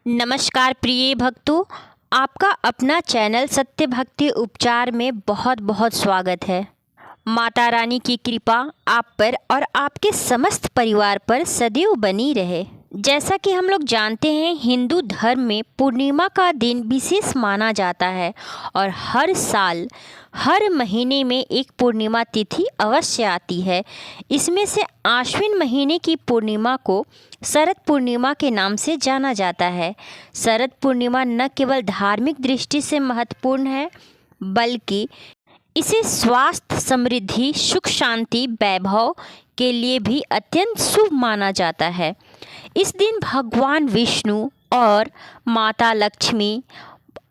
नमस्कार प्रिय भक्तों, आपका अपना चैनल सत्य भक्ति उपचार में बहुत बहुत स्वागत है। माता रानी की कृपा आप पर और आपके समस्त परिवार पर सदैव बनी रहे। जैसा कि हम लोग जानते हैं, हिंदू धर्म में पूर्णिमा का दिन विशेष माना जाता है और हर साल हर महीने में एक पूर्णिमा तिथि अवश्य आती है। इसमें से आश्विन महीने की पूर्णिमा को शरद पूर्णिमा के नाम से जाना जाता है। शरद पूर्णिमा न केवल धार्मिक दृष्टि से महत्वपूर्ण है, बल्कि इसे स्वास्थ्य, समृद्धि, सुख, शांति, वैभव के लिए भी अत्यंत शुभ माना जाता है। इस दिन भगवान विष्णु और माता लक्ष्मी,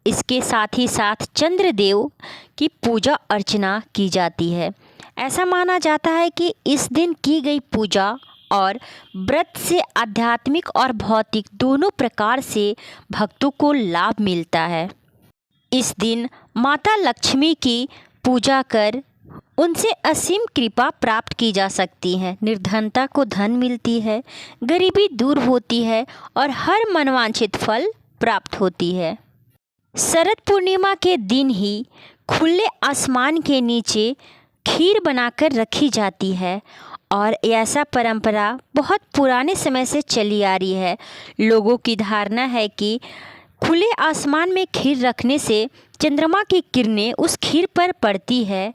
इसके साथ ही साथ चंद्रदेव की पूजा अर्चना की जाती है। ऐसा माना जाता है कि इस दिन की गई पूजा और व्रत से आध्यात्मिक और भौतिक दोनों प्रकार से भक्तों को लाभ मिलता है। इस दिन माता लक्ष्मी की पूजा कर उनसे असीम कृपा प्राप्त की जा सकती है। निर्धनता को धन मिलती है, गरीबी दूर होती है और हर मनवांछित फल प्राप्त होती है। शरद पूर्णिमा के दिन ही खुले आसमान के नीचे खीर बनाकर रखी जाती है और ऐसा परंपरा बहुत पुराने समय से चली आ रही है। लोगों की धारणा है कि खुले आसमान में खीर रखने से चंद्रमा की किरणें उस खीर पर पड़ती है,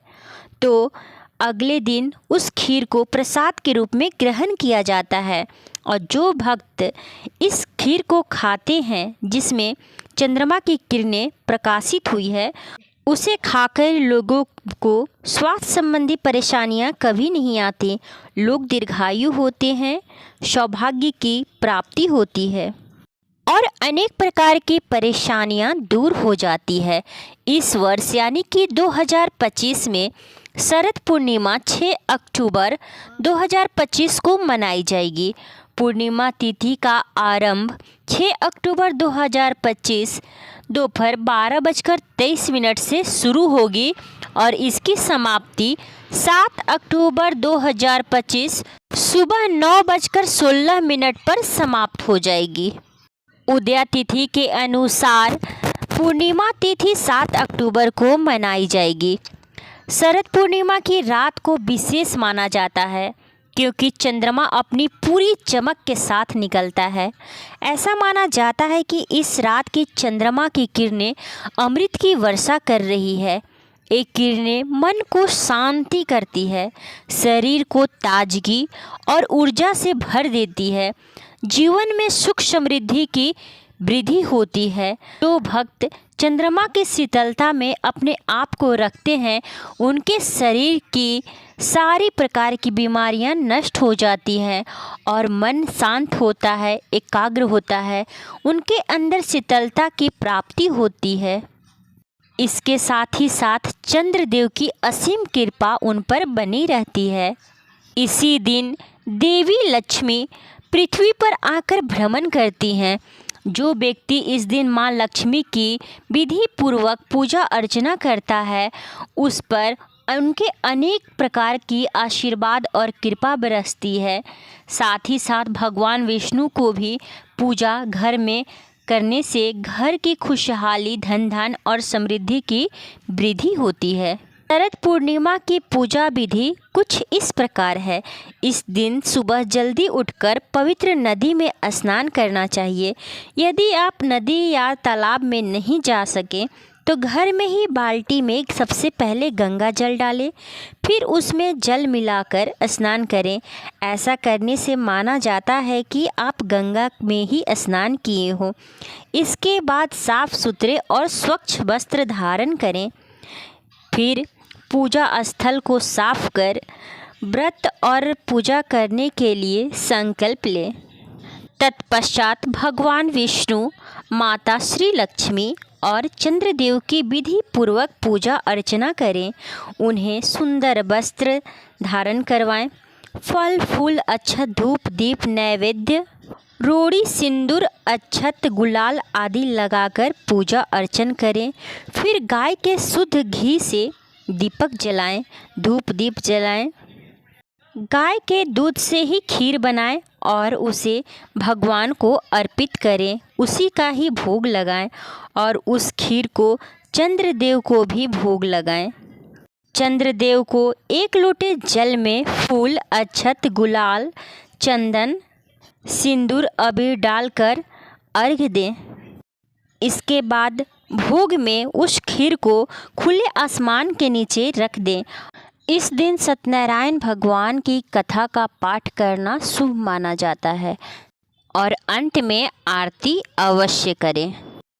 तो अगले दिन उस खीर को प्रसाद के रूप में ग्रहण किया जाता है और जो भक्त इस खीर को खाते हैं जिसमें चंद्रमा की किरणें प्रकाशित हुई है, उसे खाकर लोगों को स्वास्थ्य संबंधी परेशानियां कभी नहीं आती। लोग दीर्घायु होते हैं, सौभाग्य की प्राप्ति होती है और अनेक प्रकार की परेशानियां दूर हो जाती है। इस वर्ष यानी कि 2025 में शरद पूर्णिमा 6 अक्टूबर 2025 को मनाई जाएगी। पूर्णिमा तिथि का आरंभ 6 अक्टूबर 2025 दोपहर 12:23 से शुरू होगी और इसकी समाप्ति 7 अक्टूबर 2025 सुबह 9:16 पर समाप्त हो जाएगी। उदया तिथि के अनुसार पूर्णिमा तिथि 7 अक्टूबर को मनाई जाएगी। शरद पूर्णिमा की रात को विशेष माना जाता है क्योंकि चंद्रमा अपनी पूरी चमक के साथ निकलता है। ऐसा माना जाता है कि इस रात की चंद्रमा की किरणें अमृत की वर्षा कर रही है। ये किरणें मन को शांति करती है, शरीर को ताजगी और ऊर्जा से भर देती है। जीवन में सुख समृद्धि की वृद्धि होती है। जो भक्त चंद्रमा की शीतलता में अपने आप को रखते हैं, उनके शरीर की सारी प्रकार की बीमारियां नष्ट हो जाती हैं और मन शांत होता है, एकाग्र होता है, उनके अंदर शीतलता की प्राप्ति होती है। इसके साथ ही साथ चंद्रदेव की असीम कृपा उन पर बनी रहती है। इसी दिन देवी लक्ष्मी पृथ्वी पर आकर भ्रमण करती हैं। जो व्यक्ति इस दिन माँ लक्ष्मी की विधि पूर्वक पूजा अर्चना करता है, उस पर उनके अनेक प्रकार की आशीर्वाद और कृपा बरसती है। साथ ही साथ भगवान विष्णु को भी पूजा घर में करने से घर की खुशहाली, धन धान और समृद्धि की वृद्धि होती है। शरद पूर्णिमा की पूजा विधि कुछ इस प्रकार है। इस दिन सुबह जल्दी उठकर पवित्र नदी में स्नान करना चाहिए। यदि आप नदी या तालाब में नहीं जा सके तो घर में ही बाल्टी में सबसे पहले गंगा जल डालें, फिर उसमें जल मिलाकर स्नान करें। ऐसा करने से माना जाता है कि आप गंगा में ही स्नान किए हो। इसके बाद साफ सुथरे और स्वच्छ वस्त्र धारण करें। फिर पूजा स्थल को साफ कर व्रत और पूजा करने के लिए संकल्प लें। तत्पश्चात भगवान विष्णु, माता श्री लक्ष्मी और चंद्रदेव की विधि पूर्वक पूजा अर्चना करें। उन्हें सुंदर वस्त्र धारण करवाएं। फल फूल, अक्षत, धूप, दीप, नैवेद्य, रोड़ी, सिंदूर, अक्षत, गुलाल आदि लगाकर पूजा अर्चन करें। फिर गाय के शुद्ध घी से दीपक जलाएं, धूप दीप जलाएं। गाय के दूध से ही खीर बनाएं और उसे भगवान को अर्पित करें, उसी का ही भोग लगाएं और उस खीर को चंद्रदेव को भी भोग लगाएं। चंद्रदेव को 1 लोटे जल में फूल, अक्षत, गुलाल, चंदन, सिंदूर, अबीर डालकर अर्घ्य दें। इसके बाद भोग में उस खीर को खुले आसमान के नीचे रख दें। इस दिन सत्यनारायण भगवान की कथा का पाठ करना शुभ माना जाता है और अंत में आरती अवश्य करें।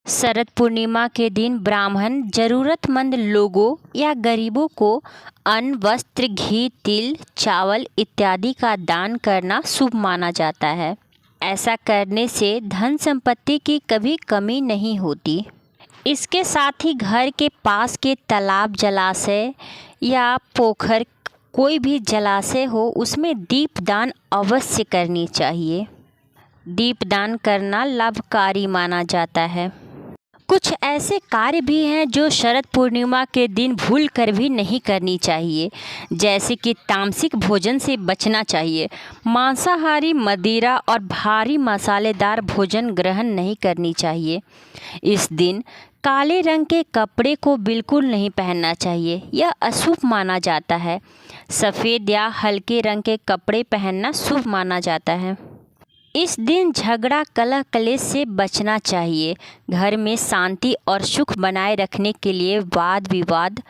शरद पूर्णिमा के दिन ब्राह्मण जरूरतमंद लोगों या गरीबों को अन्न, वस्त्र, घी, तिल, चावल इत्यादि का दान करना शुभ माना जाता है। ऐसा करने से धन संपत्ति की कभी कमी नहीं होती। इसके साथ ही घर के पास के तालाब, जलाशय या पोखर, कोई भी जलाशय हो उसमें दीपदान अवश्य करनी चाहिए। दीपदान करना लाभकारी माना जाता है। कुछ ऐसे कार्य भी हैं जो शरद पूर्णिमा के दिन भूल कर भी नहीं करनी चाहिए, जैसे कि तामसिक भोजन से बचना चाहिए। मांसाहारी, मदिरा और भारी मसालेदार भोजन ग्रहण नहीं करनी चाहिए। इस दिन काले रंग के कपड़े को बिल्कुल नहीं पहनना चाहिए, यह अशुभ माना जाता है। सफ़ेद या हल्के रंग के कपड़े पहनना शुभ माना जाता है। इस दिन झगड़ा, कलह, कलेश से बचना चाहिए। घर में शांति और सुख बनाए रखने के लिए वाद विवाद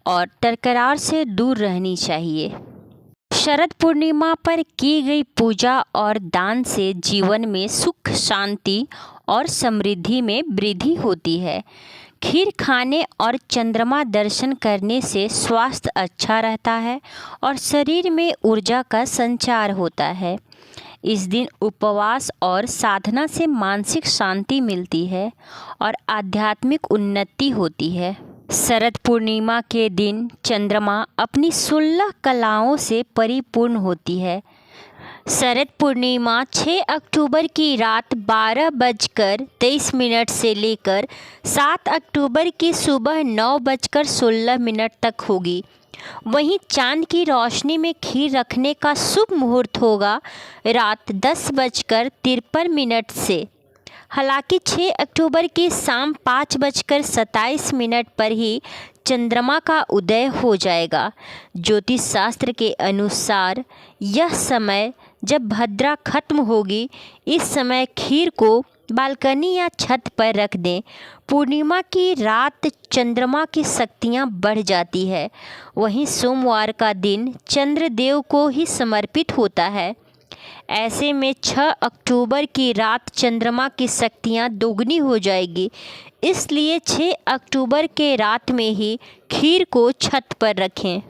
और तकरार से दूर रहनी चाहिए। शरद पूर्णिमा पर की गई पूजा और दान से जीवन में सुख, शांति और समृद्धि में वृद्धि होती है। खीर खाने और चंद्रमा दर्शन करने से स्वास्थ्य अच्छा रहता है और शरीर में ऊर्जा का संचार होता है। इस दिन उपवास और साधना से मानसिक शांति मिलती है और आध्यात्मिक उन्नति होती है। शरद पूर्णिमा के दिन चंद्रमा अपनी 16 कलाओं से परिपूर्ण होती है। शरद पूर्णिमा 6 अक्टूबर की रात 12:23 से लेकर 7 अक्टूबर की सुबह 9:16 तक होगी। वहीं चांद की रोशनी में खीर रखने का शुभ मुहूर्त होगा रात 10:53 से। हालांकि 6 अक्टूबर की शाम 5:27 पर ही चंद्रमा का उदय हो जाएगा। ज्योतिष शास्त्र के अनुसार यह समय जब भद्रा खत्म होगी, इस समय खीर को बालकनी या छत पर रख दें। पूर्णिमा की रात चंद्रमा की शक्तियाँ बढ़ जाती है। वहीं सोमवार का दिन चंद्रदेव को ही समर्पित होता है। ऐसे में 6 अक्टूबर की रात चंद्रमा की शक्तियाँ दोगुनी हो जाएगी। इसलिए 6 अक्टूबर के रात में ही खीर को छत पर रखें।